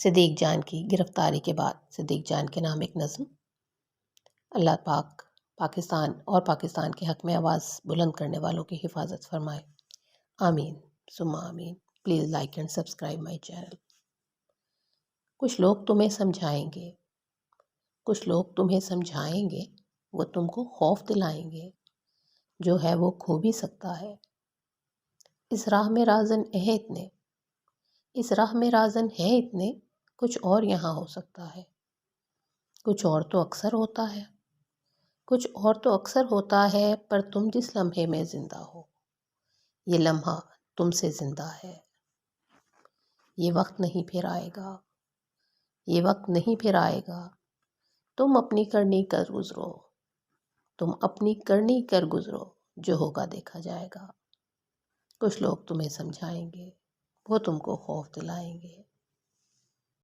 صدیق جان کی گرفتاری کے بعد صدیق جان کے نام ایک نظم۔ اللہ پاک پاکستان اور پاکستان کے حق میں آواز بلند کرنے والوں کی حفاظت فرمائے، آمین ثم آمین۔ Please like and subscribe my channel. کچھ لوگ تمہیں سمجھائیں گے، کچھ لوگ تمہیں سمجھائیں گے، وہ تم کو خوف دلائیں گے، جو ہے وہ کھو بھی سکتا ہے۔ اس راہ میں رازن ہے اتنے، اس راہ میں رازن ہے اتنے، کچھ اور یہاں ہو سکتا ہے۔ کچھ اور تو اکثر ہوتا ہے، کچھ اور تو اکثر ہوتا ہے، پر تم جس لمحے میں زندہ ہو، یہ لمحہ تم سے زندہ ہے۔ یہ وقت نہیں پھر آئے گا، یہ وقت نہیں پھر آئے گا، تم اپنی کرنی کر گزرو، تم اپنی کرنی کر گزرو، جو ہوگا دیکھا جائے گا۔ کچھ لوگ تمہیں سمجھائیں گے، وہ تم کو خوف دلائیں گے۔